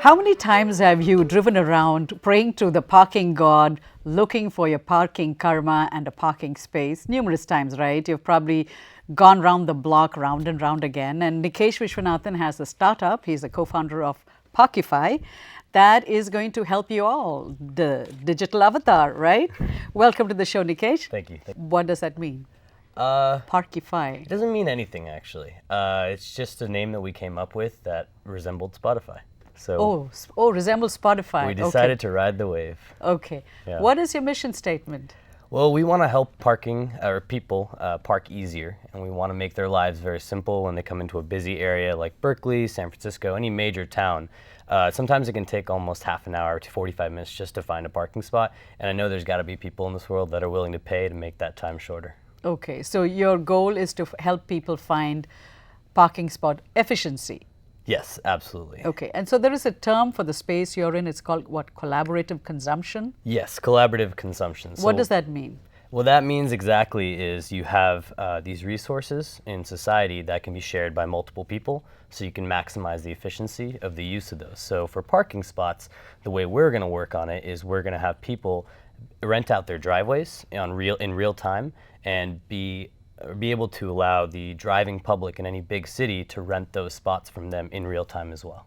How many times have you driven around praying to the parking god, looking for your parking karma and a parking space? Numerous times, right? You've probably gone round the block, round and round again. And Nickesh Viswanathan has a startup. He's a co-founder of Parkify that is going to help you all, the digital avatar, right? Welcome to the show, Nickesh. Thank you. What does that mean? It Parkify. doesn't mean anything, actually. It's just a name that we came up with that resembled Spotify. So Resembles Spotify. we decided to ride the wave. Okay. Yeah. What is your mission statement? Well, we want to help people park easier, and we want to make their lives very simple when they come into a busy area like Berkeley, San Francisco, any major town. Sometimes it can take almost half an hour to 45 minutes just to find a parking spot, and I know there's got to be people in this world that are willing to pay to make that time shorter. Okay, so your goal is to help people find parking spot efficiency. Yes, absolutely. Okay, and so there is a term for the space you're in. It's called what? Collaborative consumption? Yes, collaborative consumption. What does that mean? What that means exactly is you have these resources in society that can be shared by multiple people, so you can maximize the efficiency of the use of those. So for parking spots, the way we're going to work on it is we're going to have people rent out their driveways in real time and be able to allow the driving public in any big city to rent those spots from them in real time as well.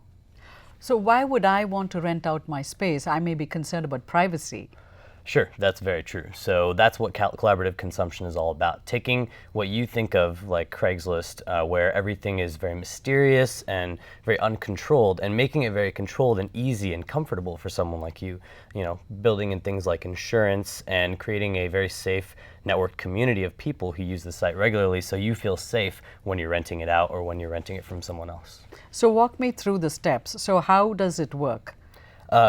So why would I want to rent out my space? I may be concerned about privacy. Sure, that's very true. So that's what collaborative consumption is all about. Taking what you think of like Craigslist, where everything is very mysterious and very uncontrolled, and making it very controlled and easy and comfortable for someone like you. You know, building in things like insurance and creating a very safe networked community of people who use the site regularly, so you feel safe when you're renting it out or when you're renting it from someone else. So walk me through the steps. So how does it work?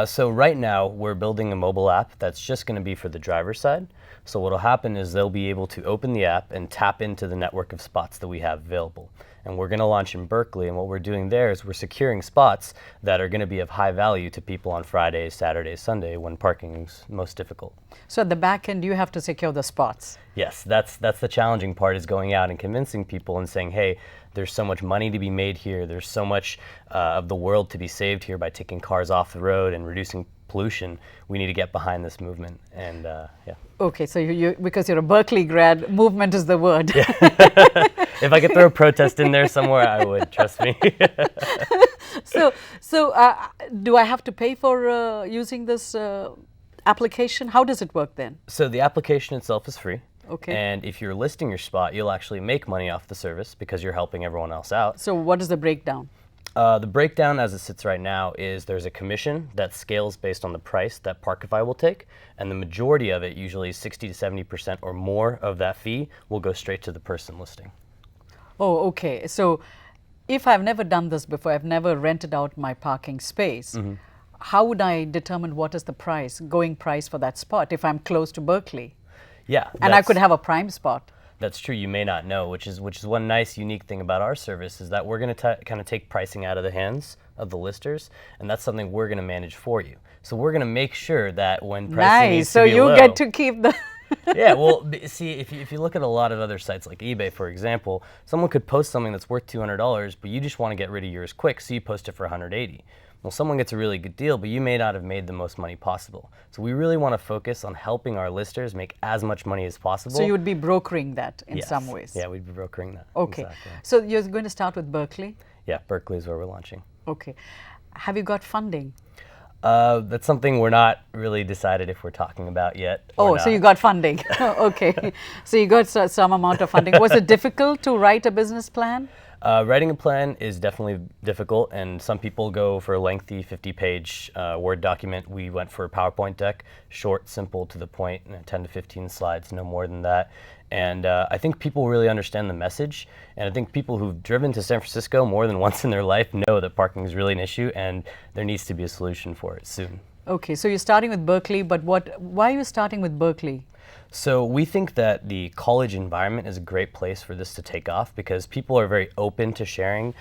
So right now we're building a mobile app that's just going to be for the driver's side. So what'll happen is they'll be able to open the app and tap into the network of spots that we have available. And we're going to launch in Berkeley, and what we're doing there is we're securing spots that are going to be of high value to people on Friday, Saturday, Sunday when parking is most difficult. So at the back end, you have to secure the spots. Yes, that's the challenging part, is going out and convincing people and saying, hey, there's so much money to be made here. There's so much of the world to be saved here by taking cars off the road and reducing pollution. We need to get behind this movement, and yeah. Okay, so you because you're a Berkeley grad, movement is the word. Yeah. If I could throw a protest in there somewhere, I would, trust me. So do I have to pay for using this application? How does it work then? So the application itself is free. Okay. And if you're listing your spot, you'll actually make money off the service because you're helping everyone else out. So what is the breakdown? The breakdown as it sits right now is there's a commission that scales based on the price that Parkify will take, and the majority of it, usually 60 to 70% or more of that fee, will go straight to the person listing. Oh, okay. So if I've never done this before, I've never rented out my parking space, how would I determine what is the going price for that spot if I'm close to Berkeley? Yeah. And I could have a prime spot. That's true. You may not know, which is one nice, unique thing about our service, is that we're going to kind of take pricing out of the hands of the listers, and that's something we're going to manage for you. So we're going to make sure that when pricing needs to be low, so you get to keep the. Yeah, well, see, if you look at a lot of other sites like eBay, for example, someone could post something that's worth $200, but you just want to get rid of yours quick, so you post it for $180. Well, someone gets a really good deal, but you may not have made the most money possible. So we really want to focus on helping our listers make as much money as possible. So you would be brokering that in Yes. some ways? Yeah, we'd be brokering that. Okay. Exactly. So you're going to start with Berkeley? Yeah, Berkeley is where we're launching. Okay. Have you got funding? That's something we're not really decided if we're talking about yet. Or not. So you got funding. Okay. So you got some amount of funding. Was it difficult to write a business plan? Writing a plan is definitely difficult, and some people go for a lengthy 50-page Word document. We went for a PowerPoint deck, short, simple, to the point, 10 to 15 slides, no more than that. And I think people really understand the message, and I think people who've driven to San Francisco more than once in their life know that parking is really an issue, and there needs to be a solution for it soon. Okay, so you're starting with Berkeley, but why are you starting with Berkeley? So we think that the college environment is a great place for this to take off because people are very open to sharing.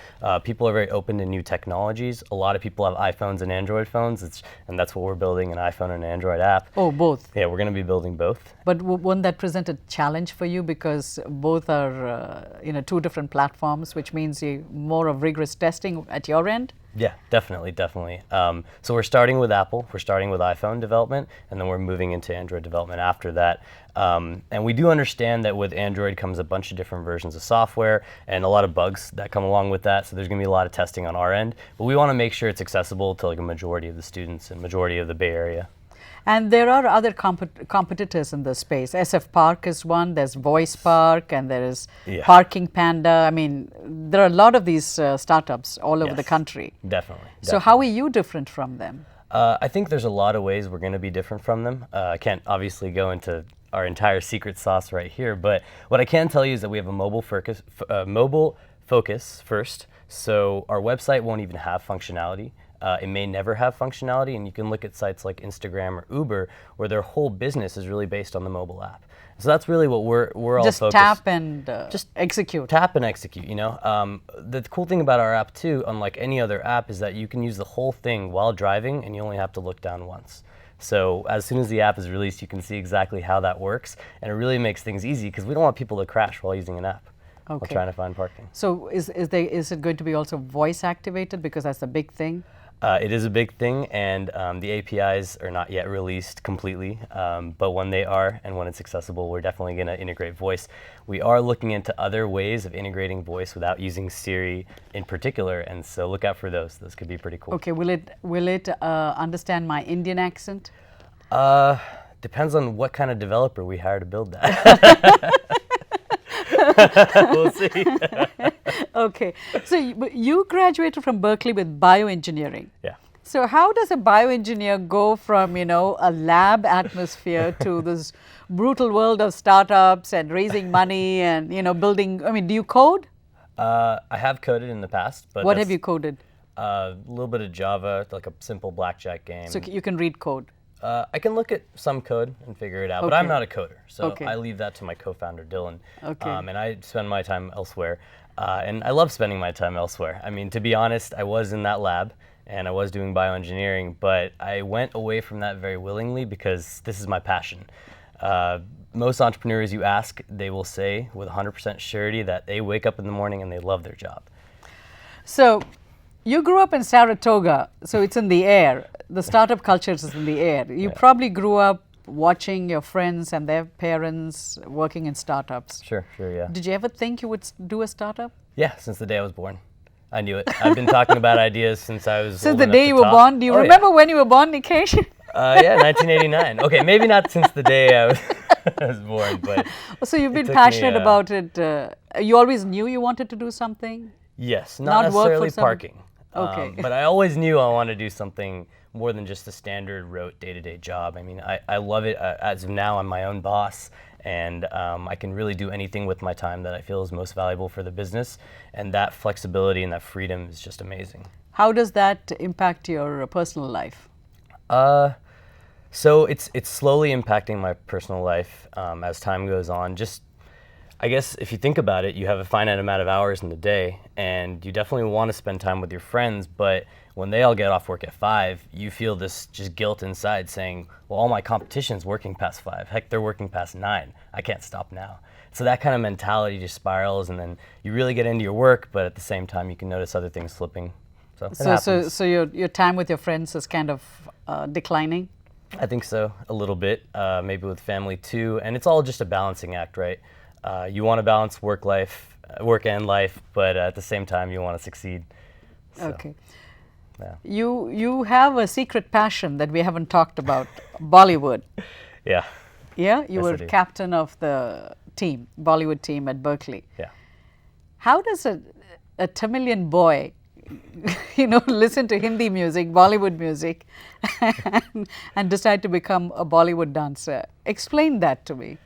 People are very open to new technologies. A lot of people have iPhones and Android phones, and that's what we're building, an iPhone and an Android app. Oh, both? Yeah, we're going to be building both. But won't that present a challenge for you because both are two different platforms, which means more of rigorous testing at your end? Yeah, definitely, definitely. So we're starting with Apple, we're starting with iPhone development, and then we're moving into Android development after that. And we do understand that with Android comes a bunch of different versions of software and a lot of bugs that come along with that. So there's going to be a lot of testing on our end, but we want to make sure it's accessible to like a majority of the students and majority of the Bay Area. And there are other competitors in this space. SF Park is one, there's Voice Park, and there is Parking Panda. I mean, there are a lot of these startups all over the country. Definitely. So how are you different from them? I think there's a lot of ways we're going to be different from them. I can't obviously go into our entire secret sauce right here, but what I can tell you is that we have a mobile focus first. So our website won't even have functionality. It may never have functionality, and you can look at sites like Instagram or Uber, where their whole business is really based on the mobile app. So that's really what we're all focused. Just tap and just execute. Tap and execute. You know, the cool thing about our app too, unlike any other app, is that you can use the whole thing while driving, and you only have to look down once. So as soon as the app is released, you can see exactly how that works, and it really makes things easy because we don't want people to crash while using an app. While trying to find parking. So is it going to be also voice activated, because that's a big thing? It is a big thing, and the APIs are not yet released completely, but when they are and when it's accessible, we're definitely going to integrate voice. We are looking into other ways of integrating voice without using Siri in particular, and so look out for those. Those could be pretty cool. Okay, will it understand my Indian accent? Depends on what kind of developer we hire to build that. We'll see. Okay, so you graduated from Berkeley with bioengineering. Yeah. So how does a bioengineer go from, you know, a lab atmosphere to this brutal world of startups and raising money and, you know, building? I mean, do you code? I have coded in the past, but what have you coded? A little bit of Java, like a simple blackjack game. So you can read code. I can look at some code and figure it out, but I'm not a coder, so I leave that to my co-founder, Dylan. Okay. And I spend my time elsewhere, and I love spending my time elsewhere. I mean, to be honest, I was in that lab, and I was doing bioengineering, but I went away from that very willingly because this is my passion. Most entrepreneurs you ask, they will say with 100% surety that they wake up in the morning and they love their job. So you grew up in Saratoga, so it's in the air. The startup culture is in the air. You probably grew up watching your friends and their parents working in startups. Sure, yeah. Did you ever think you would do a startup? Yeah, since the day I was born. I knew it. I've been talking about ideas since I was Since the day you were born? Do you remember when you were born, Nickesh? Yeah, 1989. Okay, maybe not since the day I was born, but... So you've been passionate about it. You always knew you wanted to do something? Yes, not necessarily parking. Okay. But I always knew I wanted to do something more than just a standard rote day-to-day job. I mean, I love it. As of now, I'm my own boss, and I can really do anything with my time that I feel is most valuable for the business, and that flexibility and that freedom is just amazing. How does that impact your personal life? So it's slowly impacting my personal life as time goes on. Just, I guess if you think about it, you have a finite amount of hours in the day, and you definitely want to spend time with your friends, but when they all get off work at 5, you feel this just guilt inside saying, well, all my competition's working past 5. Heck, they're working past 9. I can't stop now. So that kind of mentality just spirals, and then you really get into your work, but at the same time, you can notice other things slipping. So your time with your friends is kind of declining? I think so, a little bit, maybe with family too, and it's all just a balancing act, right? You want to balance work and life, but at the same time, you want to succeed. So, okay. Yeah. You have a secret passion that we haven't talked about, Bollywood. Yeah. Yeah? You were captain of the team, Bollywood team at Berkeley. Yeah. How does a Tamilian boy, you know, listen to Hindi music, Bollywood music, and decide to become a Bollywood dancer? Explain that to me.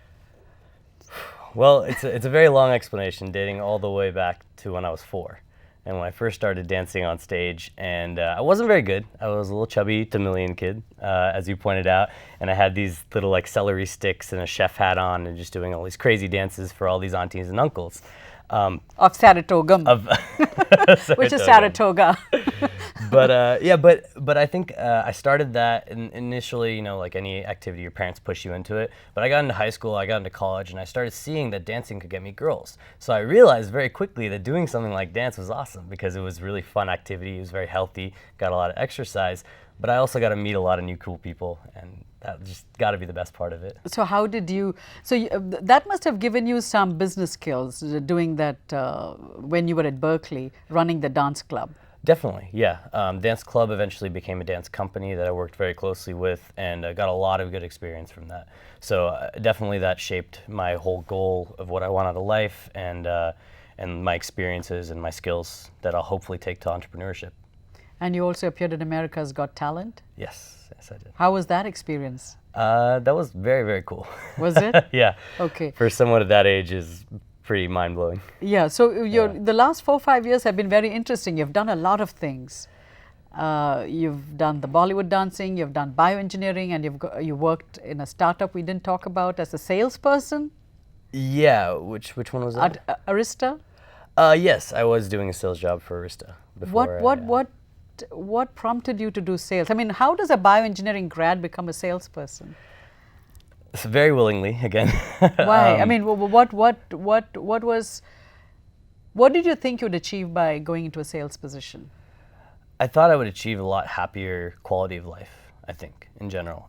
Well, it's a very long explanation, dating all the way back to when I was 4. And when I first started dancing on stage, and I wasn't very good. I was a little chubby Tamilian kid, as you pointed out, and I had these little like celery sticks and a chef hat on and just doing all these crazy dances for all these aunties and uncles. Of Saratoga. Which is Saratoga. but I think I started that initially, like any activity, your parents push you into it. But I got into high school, I got into college, and I started seeing that dancing could get me girls. So I realized very quickly that doing something like dance was awesome because it was really fun activity. It was very healthy, got a lot of exercise, but I also got to meet a lot of new cool people, and that just got to be the best part of it. So how did you, that must have given you some business skills, doing that when you were at Berkeley, running the dance club. Definitely, yeah. Dance club eventually became a dance company that I worked very closely with, and got a lot of good experience from that. So definitely that shaped my whole goal of what I want out of life, and my experiences and my skills that I'll hopefully take to entrepreneurship. And you also appeared in America's Got Talent? Yes, I did. How was that experience? That was very, very cool. Was it? Yeah. Okay. For someone at that age is pretty mind-blowing. Yeah, so the last 4 or 5 years have been very interesting. You've done a lot of things. You've done the Bollywood dancing, you've done bioengineering, and you worked in a startup we didn't talk about as a salesperson. Yeah, which one was that? At Arista? Yes, I was doing a sales job for Arista before. What prompted you to do sales? I mean, how does a bioengineering grad become a salesperson? Very willingly, again. Why? I mean, what did you think you'd achieve by going into a sales position? I thought I would achieve a lot happier quality of life, I think, in general.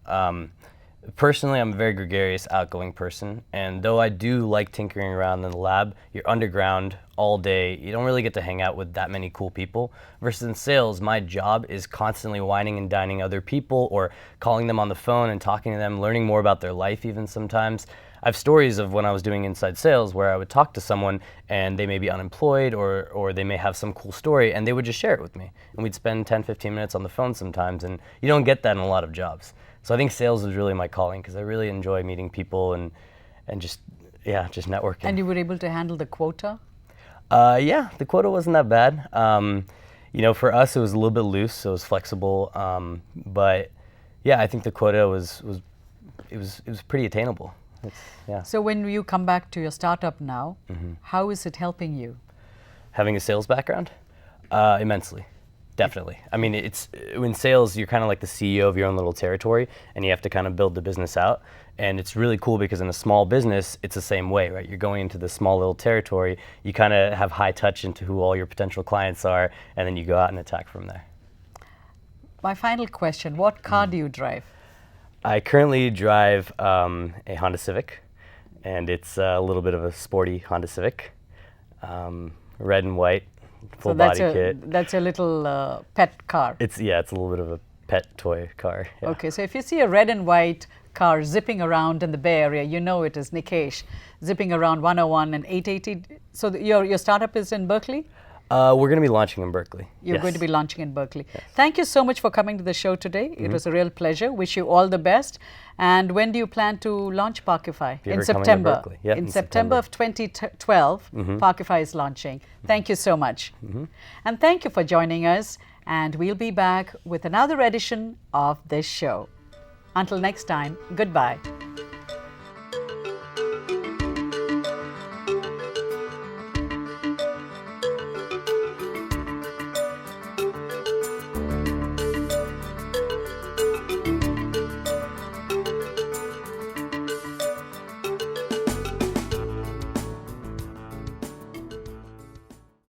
Personally, I'm a very gregarious, outgoing person, and though I do like tinkering around in the lab, you're underground all day. You don't really get to hang out with that many cool people. Versus in sales, my job is constantly whining and dining other people or calling them on the phone and talking to them, learning more about their life even sometimes. I have stories of when I was doing inside sales where I would talk to someone and they may be unemployed or they may have some cool story and they would just share it with me. And we'd spend 10, 15 minutes on the phone sometimes, and you don't get that in a lot of jobs. So I think sales is really my calling because I really enjoy meeting people and just networking. And you were able to handle the quota? Yeah, the quota wasn't that bad. For us it was a little bit loose, so it was flexible. But yeah, I think the quota was pretty attainable. Yeah. So when you come back to your startup now, how is it helping you? Having a sales background? Immensely. Definitely. I mean, in sales, you're kind of like the CEO of your own little territory, and you have to kind of build the business out. And it's really cool because in a small business, it's the same way, right? You're going into the small little territory, you kind of have high touch into who all your potential clients are, and then you go out and attack from there. My final question, what car do you drive? I currently drive a Honda Civic, and it's a little bit of a sporty Honda Civic, red and white. Full body kit. That's your little pet car. It's a little bit of a pet toy car. Yeah. Okay, so if you see a red and white car zipping around in the Bay Area, you know it is Nickesh zipping around 101 and 880. So your startup is in Berkeley? We're going to be launching in Berkeley. You're going to be launching in Berkeley. Yes. Thank you so much for coming to the show today. It was a real pleasure. Wish you all the best. And when do you plan to launch Parkify? In September. Yeah, in September of 2012, Parkify is launching. Thank you so much. And thank you for joining us. And we'll be back with another edition of this show. Until next time, goodbye.